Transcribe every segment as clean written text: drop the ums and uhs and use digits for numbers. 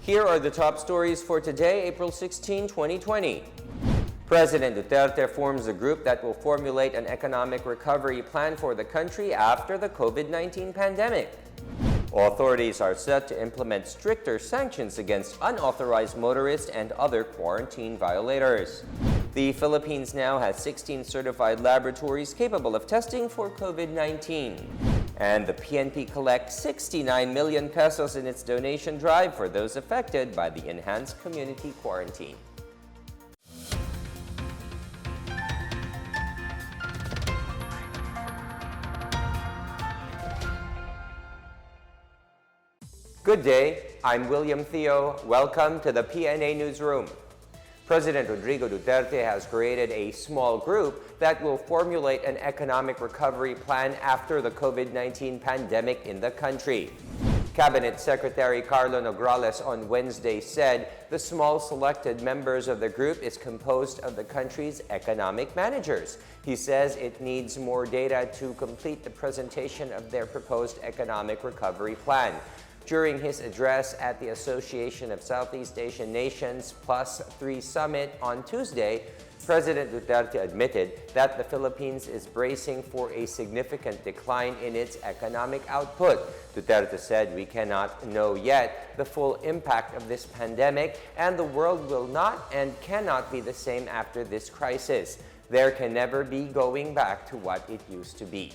Here are the top stories for today, April 16, 2020. President Duterte forms a group that will formulate an economic recovery plan for the country after the COVID-19 pandemic. Authorities are set to implement stricter sanctions against unauthorized motorists and other quarantine violators. The Philippines now has 16 certified laboratories capable of testing for COVID-19. And the PNP collects 69 million pesos in its donation drive for those affected by the enhanced community quarantine. Good day, I'm William Theo. Welcome to the PNA Newsroom. President Rodrigo Duterte has created a small group that will formulate an economic recovery plan after the COVID-19 pandemic in the country. Cabinet Secretary Carlo Nograles on Wednesday said the small selected members of the group is composed of the country's economic managers. He says it needs more data to complete the presentation of their proposed economic recovery plan. During his address at the Association of Southeast Asian Nations +3 Summit on Tuesday, President Duterte admitted that the Philippines is bracing for a significant decline in its economic output. Duterte said we cannot know yet the full impact of this pandemic, and the world will not and cannot be the same after this crisis. There can never be going back to what it used to be.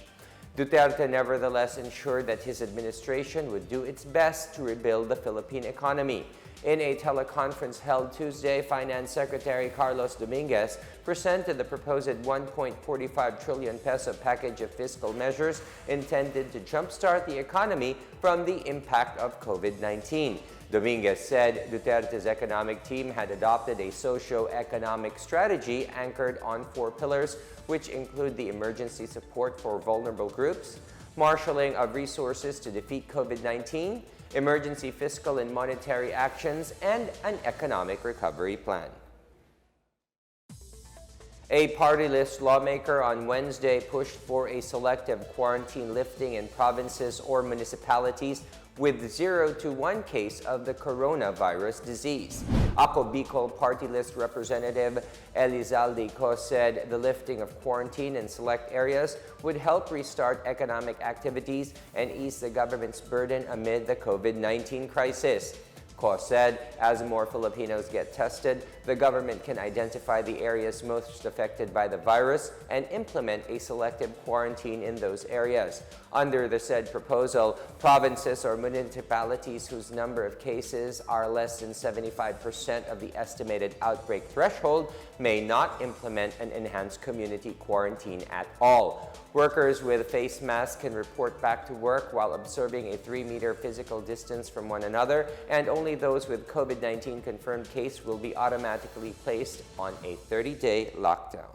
Duterte nevertheless ensured that his administration would do its best to rebuild the Philippine economy. In a teleconference held Tuesday, Finance Secretary Carlos Dominguez presented the proposed 1.45 trillion peso package of fiscal measures intended to jumpstart the economy from the impact of COVID-19. Dominguez said Duterte's economic team had adopted a socio-economic strategy anchored on 4 pillars, which include the emergency support for vulnerable groups, marshaling of resources to defeat COVID-19, emergency fiscal and monetary actions, and an economic recovery plan. A party-list lawmaker on Wednesday pushed for a selective quarantine lifting in provinces or municipalities with 0 to 1 case of the coronavirus disease. Ako Bicol party list representative Elizalde Co said the lifting of quarantine in select areas would help restart economic activities and ease the government's burden amid the COVID-19 crisis. Co said as more Filipinos get tested, the government can identify the areas most affected by the virus and implement a selective quarantine in those areas. Under the said proposal, provinces or municipalities whose number of cases are less than 75% of the estimated outbreak threshold may not implement an enhanced community quarantine at all. Workers with face masks can report back to work while observing a 3-meter physical distance from one another, and only those with COVID-19 confirmed case will be automatically placed on a 30-day lockdown.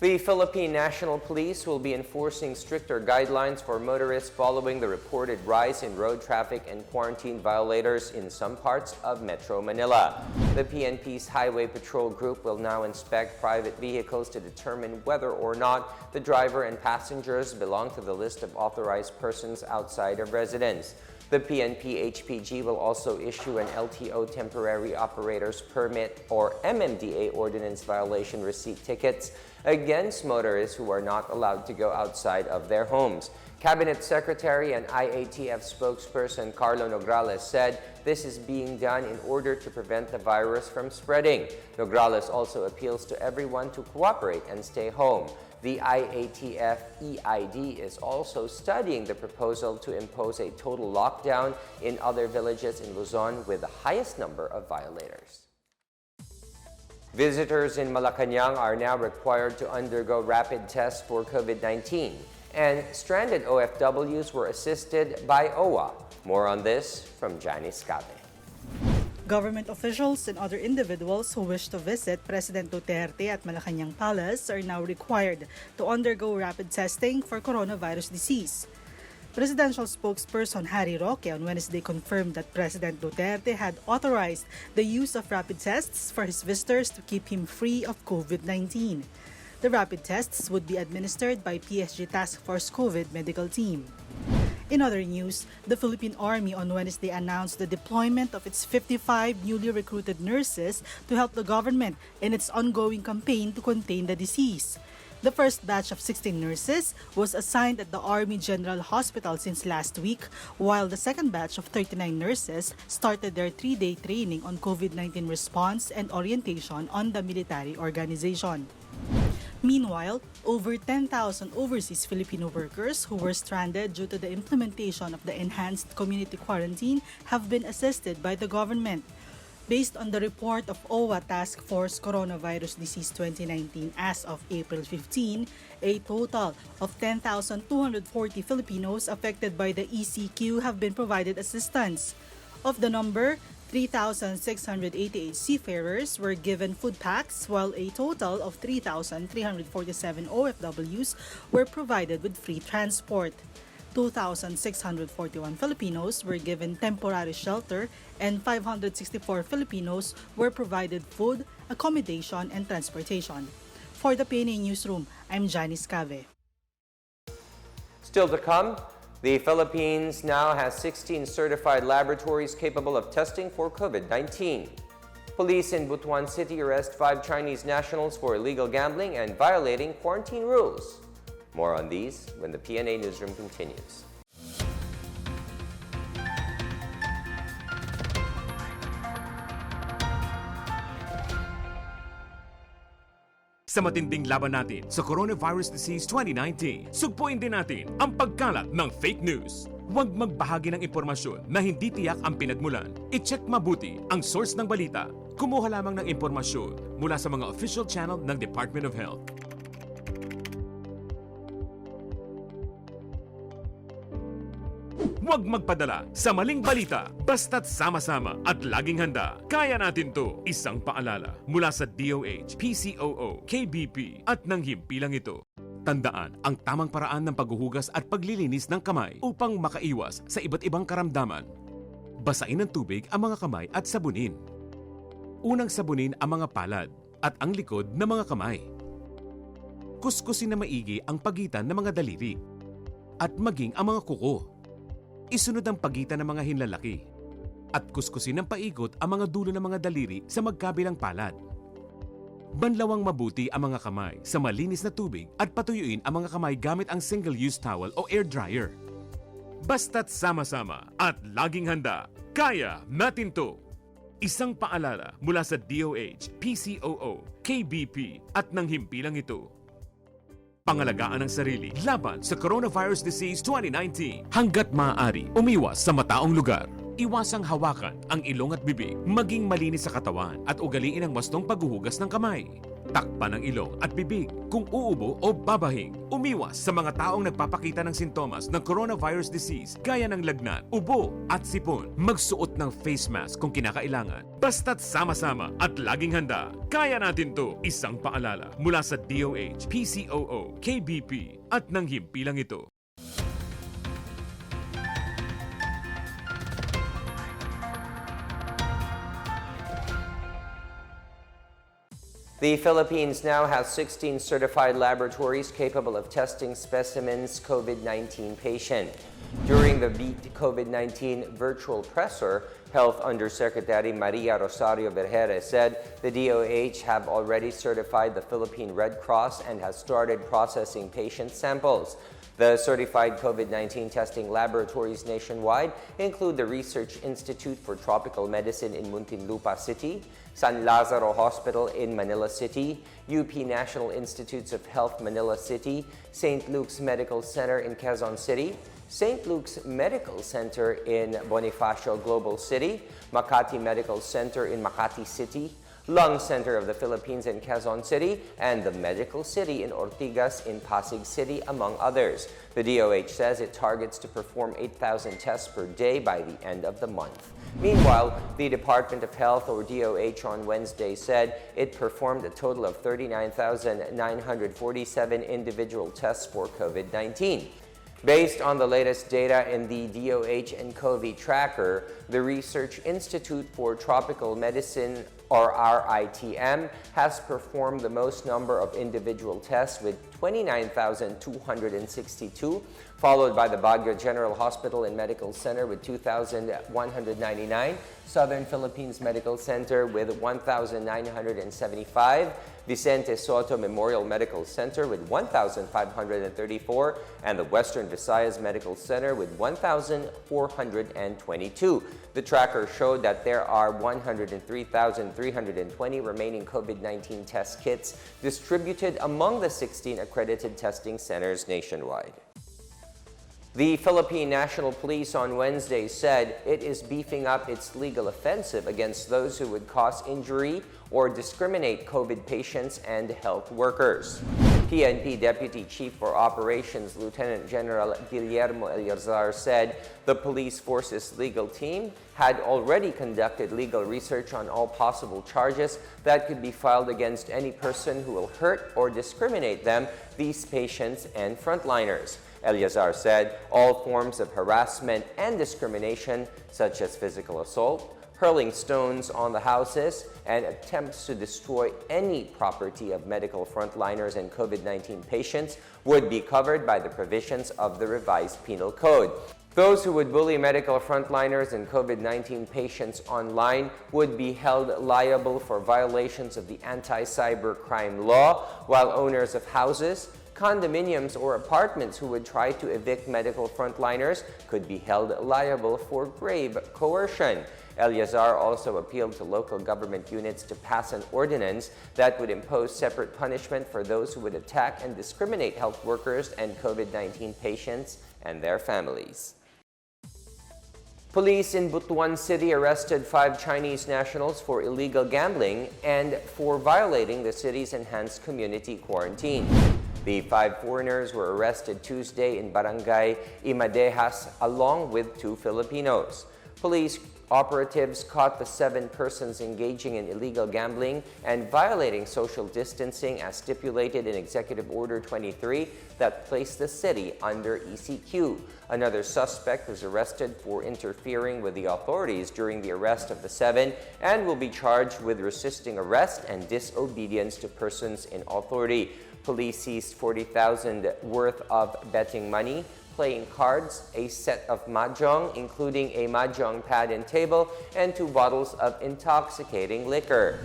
The Philippine National Police will be enforcing stricter guidelines for motorists following the reported rise in road traffic and quarantine violators in some parts of Metro Manila. The PNP's Highway Patrol Group will now inspect private vehicles to determine whether or not the driver and passengers belong to the list of authorized persons outside of residence. The PNP-HPG will also issue an LTO Temporary Operator's Permit or MMDA ordinance violation receipt tickets against motorists who are not allowed to go outside of their homes. Cabinet Secretary and IATF spokesperson Carlo Nograles said this is being done in order to prevent the virus from spreading. Nograles also appeals to everyone to cooperate and stay home. The IATF EID is also studying the proposal to impose a total lockdown in other villages in Luzon with the highest number of violators. Visitors in Malacanang are now required to undergo rapid tests for COVID-19, and stranded OFWs were assisted by OWA. More on this from Janice Cate. Government officials and other individuals who wish to visit President Duterte at Malacanang Palace are now required to undergo rapid testing for coronavirus disease. Presidential spokesperson Harry Roque on Wednesday confirmed that President Duterte had authorized the use of rapid tests for his visitors to keep him free of COVID-19. The rapid tests would be administered by PSG Task Force COVID medical team. In other news, the Philippine Army on Wednesday announced the deployment of its 55 newly recruited nurses to help the government in its ongoing campaign to contain the disease. The first batch of 16 nurses was assigned at the Army General Hospital since last week, while the second batch of 39 nurses started their 3-day training on COVID-19 response and orientation on the military organization. Meanwhile, over 10,000 overseas Filipino workers who were stranded due to the implementation of the enhanced community quarantine have been assisted by the government. Based on the report of OWA Task Force Coronavirus Disease 2019 as of April 15, a total of 10,240 Filipinos affected by the ECQ have been provided assistance. Of the number, 3,688 seafarers were given food packs, while a total of 3,347 OFWs were provided with free transport. 2,641 Filipinos were given temporary shelter and 564 Filipinos were provided food, accommodation, and transportation. For the PNA Newsroom, I'm Janice Cave. Still to come, the Philippines now has 16 certified laboratories capable of testing for COVID-19. Police in Butuan City arrest 5 Chinese nationals for illegal gambling and violating quarantine rules. More on these when the PNA Newsroom continues. Sa matinding laban natin sa Coronavirus Disease 2019, sugpuin din natin ang pagkalat ng fake news. Huwag magbahagi ng impormasyon na hindi tiyak ang pinagmulan. I-check mabuti ang source ng balita. Kumuha lamang ng impormasyon mula sa mga official channel ng Department of Health. Huwag magpadala sa maling balita, basta't sama-sama at laging handa. Kaya natin to. Isang paalala mula sa DOH, PCOO, KBP at ng himpilang ito. Tandaan ang tamang paraan ng paghuhugas at paglilinis ng kamay upang makaiwas sa iba't ibang karamdaman. Basain ng tubig ang mga kamay at sabunin. Unang sabunin ang mga palad at ang likod ng mga kamay. Kuskusin na maigi ang pagitan ng mga daliri at maging ang mga kuko. Isunod ang pagitan ng mga hinlalaki at kuskusin ng paikot ang mga dulo ng mga daliri sa magkabilang palad. Banlawang mabuti ang mga kamay sa malinis na tubig at patuyuin ang mga kamay gamit ang single-use towel o air dryer. Basta't sama-sama at laging handa, kaya natin to! Isang paalala mula sa DOH, PCOO, KBP at ng himpilang ito. Pangalagaan ng sarili laban sa Coronavirus Disease 2019. Hanggat maaari, umiwas sa mataong lugar. Iwasang hawakan ang ilong at bibig, maging malinis sa katawan at ugaliin ang wastong paghuhugas ng kamay. Takpan ang ilong at bibig kung uubo o babahing. Umiwas sa mga taong nagpapakita ng sintomas ng coronavirus disease gaya ng lagnat, ubo at sipon. Magsuot ng face mask kung kinakailangan. Basta't sama-sama at laging handa. Kaya natin to. Isang paalala mula sa DOH, PCOO, KBP at ng himpilang ito. The Philippines now has 16 certified laboratories capable of testing specimens COVID-19 patient. During the Beat COVID-19 virtual presser, Health Undersecretary Maria Rosario Berjere said the DOH have already certified the Philippine Red Cross and has started processing patient samples. The certified COVID-19 testing laboratories nationwide include the Research Institute for Tropical Medicine in Muntinlupa City, San Lazaro Hospital in Manila City, UP National Institutes of Health Manila City, St. Luke's Medical Center in Quezon City, St. Luke's Medical Center in Bonifacio Global City, Makati Medical Center in Makati City, Lung Center of the Philippines in Quezon City, and the Medical City in Ortigas in Pasig City, among others. The DOH says it targets to perform 8,000 tests per day by the end of the month. Meanwhile, the Department of Health, or DOH, on Wednesday said it performed a total of 39,947 individual tests for COVID-19. Based on the latest data in the DOH and COVID tracker, the Research Institute for Tropical Medicine or RITM, has performed the most number of individual tests with 29,262, followed by the Baguio General Hospital and Medical Center with 2,199, Southern Philippines Medical Center with 1,975, Vicente Soto Memorial Medical Center with 1,534, and the Western Visayas Medical Center with 1,422. The tracker showed that there are 103,320 remaining COVID-19 test kits distributed among the 16 accredited testing centers nationwide. The Philippine National Police on Wednesday said it is beefing up its legal offensive against those who would cause injury or discriminate COVID patients and health workers. PNP Deputy Chief for Operations Lieutenant General Guillermo Eliazar said the police force's legal team had already conducted legal research on all possible charges that could be filed against any person who will hurt or discriminate them, these patients and frontliners. Eliazar said all forms of harassment and discrimination, such as physical assault, hurling stones on the houses, and attempts to destroy any property of medical frontliners and COVID-19 patients would be covered by the provisions of the revised penal code. Those who would bully medical frontliners and COVID-19 patients online would be held liable for violations of the anti-cybercrime law, while owners of houses, condominiums, or apartments who would try to evict medical frontliners could be held liable for grave coercion. Eliazar also appealed to local government units to pass an ordinance that would impose separate punishment for those who would attack and discriminate health workers and COVID-19 patients and their families. Police in Butuan City arrested 5 Chinese nationals for illegal gambling and for violating the city's enhanced community quarantine. The 5 foreigners were arrested Tuesday in Barangay Imadejas along with 2 Filipinos. Police operatives caught the 7 persons engaging in illegal gambling and violating social distancing as stipulated in Executive Order 23 that placed the city under ECQ. Another suspect was arrested for interfering with the authorities during the arrest of the 7 and will be charged with resisting arrest and disobedience to persons in authority. Police seized 40,000 worth of betting money, playing cards, a set of mahjong, including a mahjong pad and table, and 2 bottles of intoxicating liquor.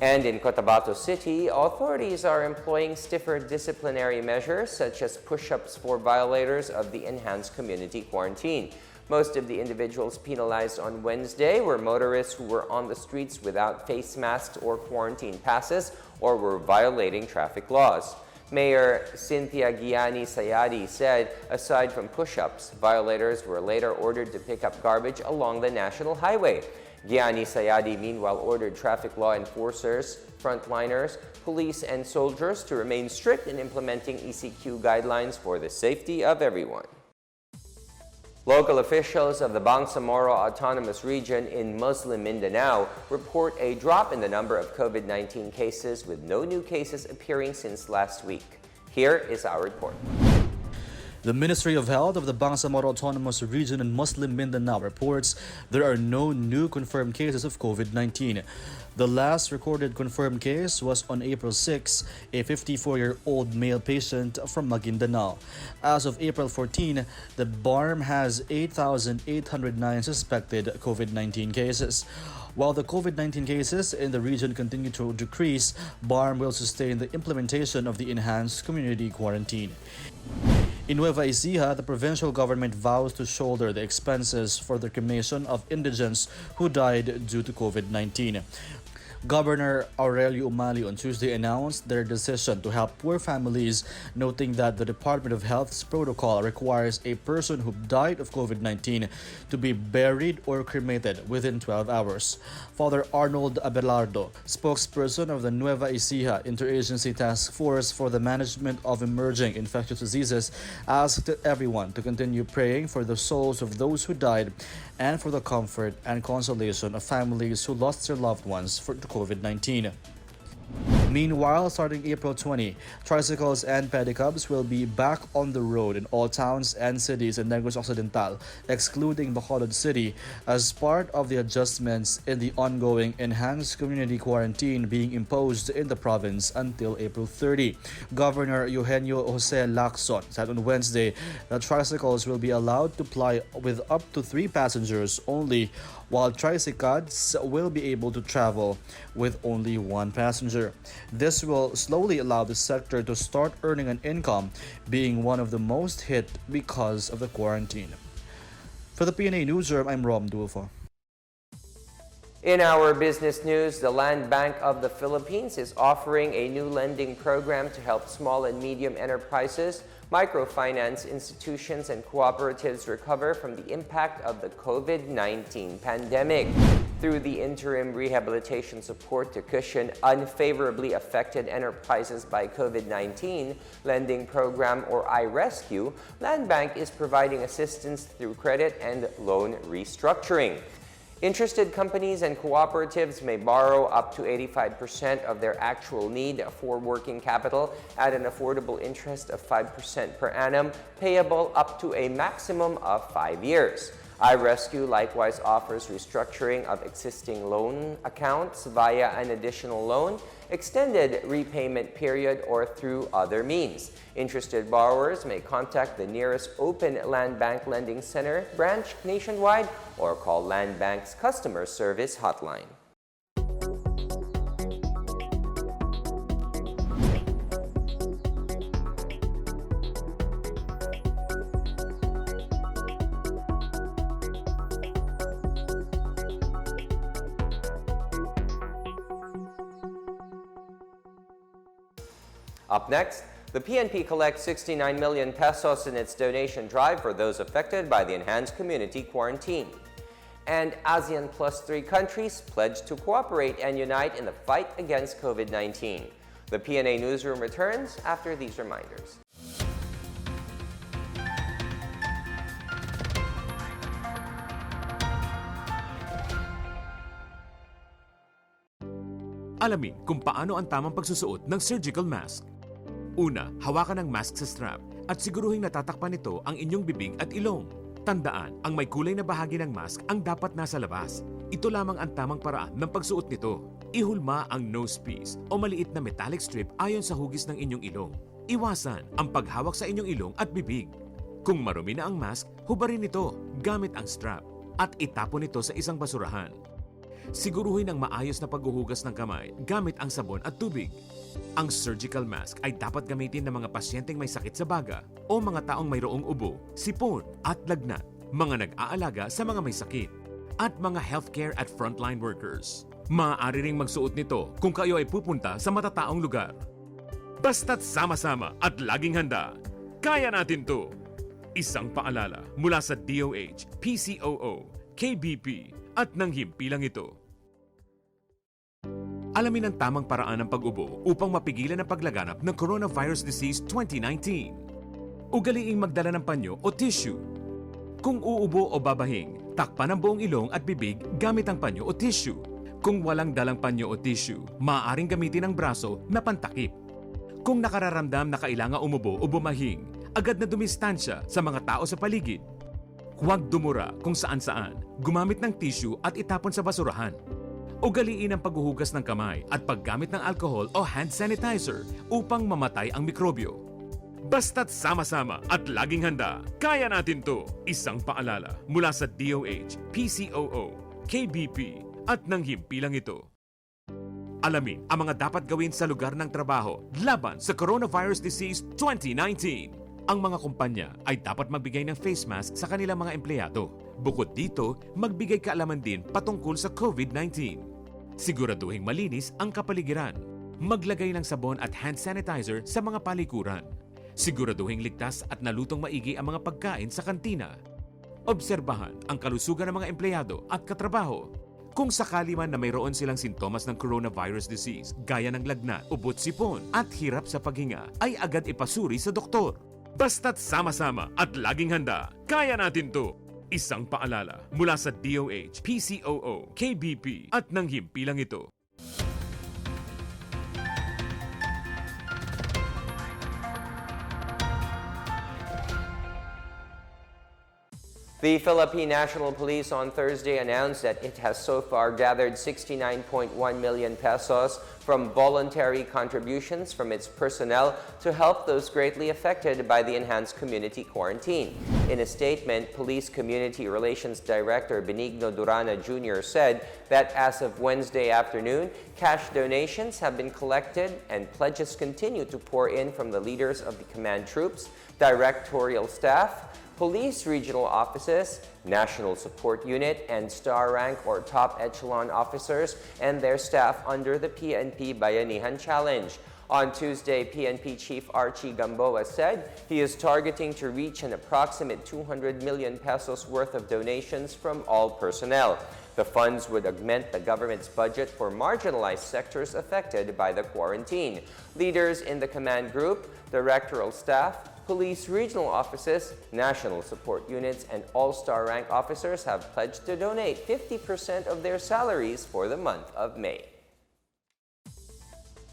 And in Cotabato City, authorities are employing stiffer disciplinary measures such as push-ups for violators of the enhanced community quarantine. Most of the individuals penalized on Wednesday were motorists who were on the streets without face masks or quarantine passes or were violating traffic laws. Mayor Cynthia Gianni Sayadi said aside from push-ups, violators were later ordered to pick up garbage along the national highway. Gianni Sayadi meanwhile ordered traffic law enforcers, frontliners, police, and soldiers to remain strict in implementing ECQ guidelines for the safety of everyone. Local officials of the Bangsamoro Autonomous Region in Muslim Mindanao report a drop in the number of COVID-19 cases, with no new cases appearing since last week. Here is our report. The Ministry of Health of the Bangsamoro Autonomous Region in Muslim Mindanao reports there are no new confirmed cases of COVID-19. The last recorded confirmed case was on April 6, a 54-year-old male patient from Maguindanao. As of April 14, the BARM has 8,809 suspected COVID-19 cases. While the COVID-19 cases in the region continue to decrease, BARM will sustain the implementation of the enhanced community quarantine. In Nueva Ecija, the provincial government vows to shoulder the expenses for the cremation of indigents who died due to COVID-19. Governor Aurelio Umali on Tuesday announced their decision to help poor families, noting that the Department of Health's protocol requires a person who died of COVID-19 to be buried or cremated within 12 hours. Father Arnold Abelardo, spokesperson of the Nueva Ecija Interagency Task Force for the Management of Emerging Infectious Diseases, asked everyone to continue praying for the souls of those who died and for the comfort and consolation of families who lost their loved ones to COVID-19. Meanwhile, starting April 20, tricycles and pedicabs will be back on the road in all towns and cities in Negros Occidental, excluding Bacolod City, as part of the adjustments in the ongoing enhanced community quarantine being imposed in the province until April 30. Governor Eugenio Jose Lacson said on Wednesday that tricycles will be allowed to ply with up to 3 passengers only, while tricycles will be able to travel with only 1 passenger. This will slowly allow the sector to start earning an income, being one of the most hit because of the quarantine. For the PNA Newsroom, I'm Rom Dulfo. In our business news, the Land Bank of the Philippines is offering a new lending program to help small and medium enterprises, microfinance institutions, and cooperatives recover from the impact of the COVID-19 pandemic. Through the interim rehabilitation support to cushion unfavorably affected enterprises by COVID-19 lending program, or iRescue, Land Bank is providing assistance through credit and loan restructuring. Interested companies and cooperatives may borrow up to 85% of their actual need for working capital at an affordable interest of 5% per annum, payable up to a maximum of 5 years. iRescue likewise offers restructuring of existing loan accounts via an additional loan, extended repayment period, or through other means. Interested borrowers may contact the nearest open Land Bank Lending Center branch nationwide or call Land Bank's customer service hotline. Up next, the PNP collects 69 million pesos in its donation drive for those affected by the enhanced community quarantine. And ASEAN Plus 3 countries pledge to cooperate and unite in the fight against COVID-19. The PNA Newsroom returns after these reminders. Alamin kung paano ang tamang pagsusuot ng surgical mask. Una, hawakan ang mask sa strap at siguruhing natatakpan nito ang inyong bibig at ilong. Tandaan, ang may kulay na bahagi ng mask ang dapat nasa labas. Ito lamang ang tamang paraan ng pagsuot nito. Ihulma ang nose piece o maliit na metallic strip ayon sa hugis ng inyong ilong. Iwasan ang paghawak sa inyong ilong at bibig. Kung marumi na ang mask, hubarin ito gamit ang strap at itapon ito sa isang basurahan. Siguruhin ang maayos na paghuhugas ng kamay gamit ang sabon at tubig. Ang surgical mask ay dapat gamitin ng mga pasyenteng may sakit sa baga o mga taong mayroong ubo, sipon at lagnat, mga nag-aalaga sa mga may sakit, at mga healthcare at frontline workers. Maaari ring magsuot nito kung kayo ay pupunta sa matataong lugar. Basta't sama-sama at laging handa, kaya natin to! Isang paalala mula sa DOH, PCOO, KBP at ng himpilang ito. Alamin ang tamang paraan ng pag-ubo upang mapigilan ang paglaganap ng Coronavirus Disease 2019. Ugaliing magdala ng panyo o tissue. Kung uubo o babahing, takpan ang buong ilong at bibig gamit ang panyo o tissue. Kung walang dalang panyo o tissue, maaaring gamitin ang braso na pantakip. Kung nakararamdam na kailangan umubo o bumahing, agad na dumistansya sa mga tao sa paligid. Huwag dumura kung saan-saan, gumamit ng tissue at itapon sa basurahan. Ugaliin ang paghuhugas ng kamay at paggamit ng alcohol o hand sanitizer upang mamatay ang mikrobyo. Basta't sama-sama at laging handa, kaya natin to! Isang paalala mula sa DOH, PCOO, KBP at ng himpilang ito. Alamin ang mga dapat gawin sa lugar ng trabaho laban sa Coronavirus Disease 2019. Ang mga kumpanya ay dapat magbigay ng face mask sa kanilang mga empleyado. Bukod dito, magbigay kaalaman din patungkol sa COVID-19. Siguraduhing malinis ang kapaligiran. Maglagay ng sabon at hand sanitizer sa mga palikuran. Siguraduhing ligtas at nalutong maigi ang mga pagkain sa kantina. Obserbahan ang kalusugan ng mga empleyado at katrabaho. Kung sakali man na mayroon silang sintomas ng coronavirus disease, gaya ng lagnat, ubot sipon at hirap sa paghinga, ay agad ipasuri sa doktor. Basta't sama-sama at laging handa, kaya natin to! Isang paalala mula sa DOH, PCOO, KBP at ng himpilang ito. The Philippine National Police on Thursday announced that it has so far gathered 69.1 million pesos from voluntary contributions from its personnel to help those greatly affected by the enhanced community quarantine. In a statement, Police Community Relations Director Benigno Durana Jr. said that as of Wednesday afternoon, cash donations have been collected and pledges continue to pour in from the leaders of the command troops, directorial staff, police regional offices, National Support Unit, and star rank or top echelon officers and their staff under the PNP Bayanihan Challenge. On Tuesday, PNP Chief Archie Gamboa said he is targeting to reach an approximate 200 million pesos worth of donations from all personnel. The funds would augment the government's budget for marginalized sectors affected by the quarantine. Leaders in the command group, directorial staff, police regional offices, national support units, and all-star rank officers have pledged to donate 50% of their salaries for the month of May.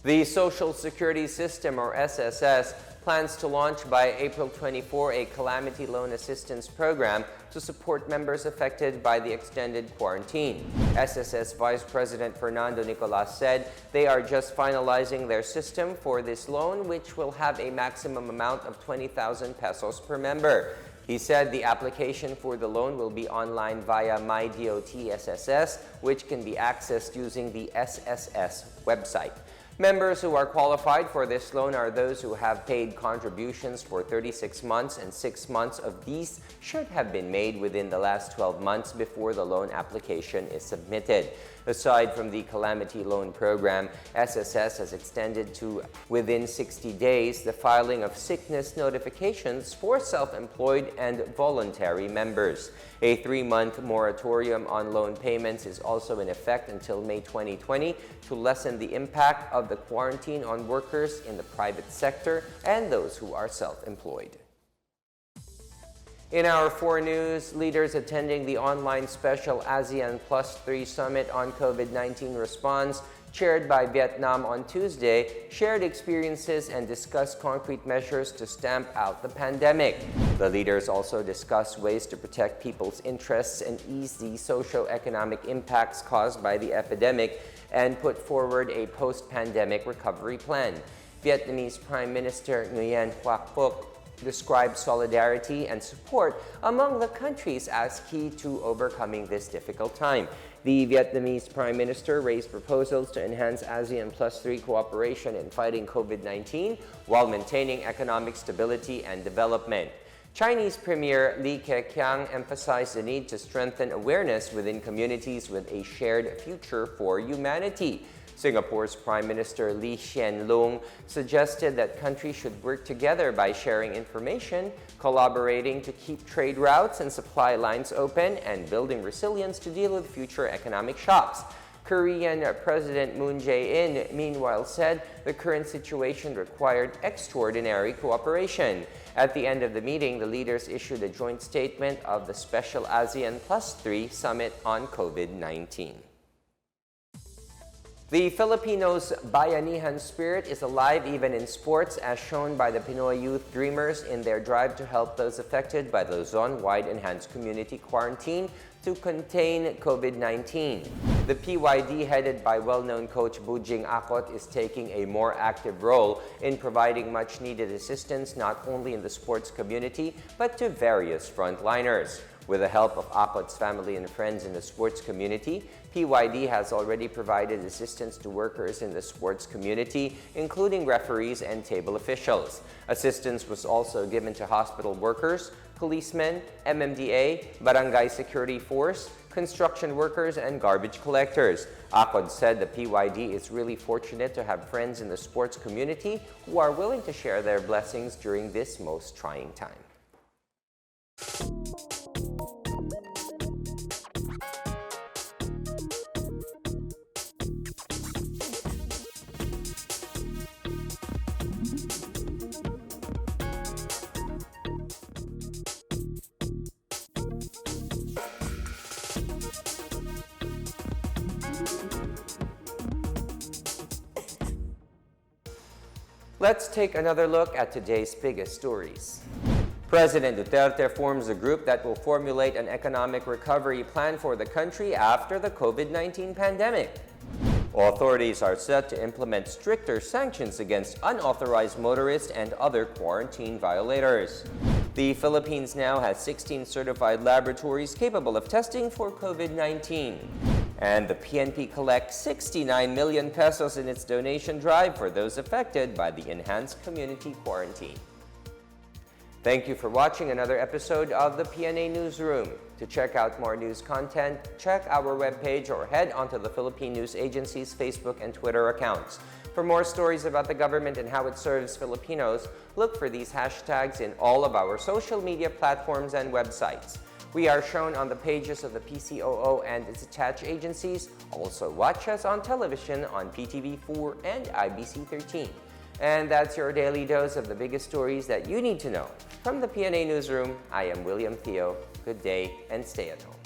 The Social Security System, or SSS, plans to launch by April 24 a calamity loan assistance program to support members affected by the extended quarantine. SSS Vice President Fernando Nicolas said they are just finalizing their system for this loan, which will have a maximum amount of 20,000 pesos per member. He said the application for the loan will be online via MyDOT SSS, which can be accessed using the SSS website. Members who are qualified for this loan are those who have paid contributions for 36 months, and 6 months of these should have been made within the last 12 months before the loan application is submitted. Aside from the Calamity Loan Program, SSS has extended to within 60 days the filing of sickness notifications for self-employed and voluntary members. A 3-month moratorium on loan payments is also in effect until May 2020 to lessen the impact of the quarantine on workers in the private sector and those who are self-employed. In our 4 news, leaders attending the online special ASEAN Plus 3 Summit on COVID-19 response, chaired by Vietnam on Tuesday, shared experiences and discussed concrete measures to stamp out the pandemic. The leaders also discussed ways to protect people's interests and ease the socio-economic impacts caused by the epidemic and put forward a post-pandemic recovery plan. Vietnamese Prime Minister Nguyen Huoc Phuc described solidarity and support among the countries as key to overcoming this difficult time. The Vietnamese Prime Minister raised proposals to enhance ASEAN Plus 3 cooperation in fighting COVID-19 while maintaining economic stability and development. Chinese Premier Li Keqiang emphasized the need to strengthen awareness within communities with a shared future for humanity. Singapore's Prime Minister Lee Hsien Loong suggested that countries should work together by sharing information, collaborating to keep trade routes and supply lines open, and building resilience to deal with future economic shocks. Korean President Moon Jae-in, meanwhile, said the current situation required extraordinary cooperation. At the end of the meeting, the leaders issued a joint statement of the Special ASEAN Plus 3 Summit on COVID-19. The Filipinos' Bayanihan spirit is alive even in sports, as shown by the Pinoy Youth Dreamers in their drive to help those affected by the Luzon-wide enhanced community quarantine to contain COVID-19. The PYD, headed by well-known coach Bujing Akot, is taking a more active role in providing much-needed assistance not only in the sports community but to various frontliners. With the help of Akot's family and friends in the sports community, PYD has already provided assistance to workers in the sports community, including referees and table officials. Assistance was also given to hospital workers, policemen, MMDA, barangay security force, construction workers, and garbage collectors. Akot said the PYD is really fortunate to have friends in the sports community who are willing to share their blessings during this most trying time. Let's take another look at today's biggest stories. President Duterte forms a group that will formulate an economic recovery plan for the country after the COVID-19 pandemic. Authorities are set to implement stricter sanctions against unauthorized motorists and other quarantine violators. The Philippines now has 16 certified laboratories capable of testing for COVID-19. And the PNP collects 69 million pesos in its donation drive for those affected by the enhanced community quarantine. Thank you for watching another episode of the PNA Newsroom. To check out more news content, check our webpage or head onto the Philippine News Agency's Facebook and Twitter accounts. For more stories about the government and how it serves Filipinos, look for these hashtags in all of our social media platforms and websites. We are shown on the pages of the PCOO and its attached agencies. Also watch us on television on PTV4 and IBC13. And that's your daily dose of the biggest stories that you need to know. From the PNA Newsroom, I am William Theo. Good day and stay at home.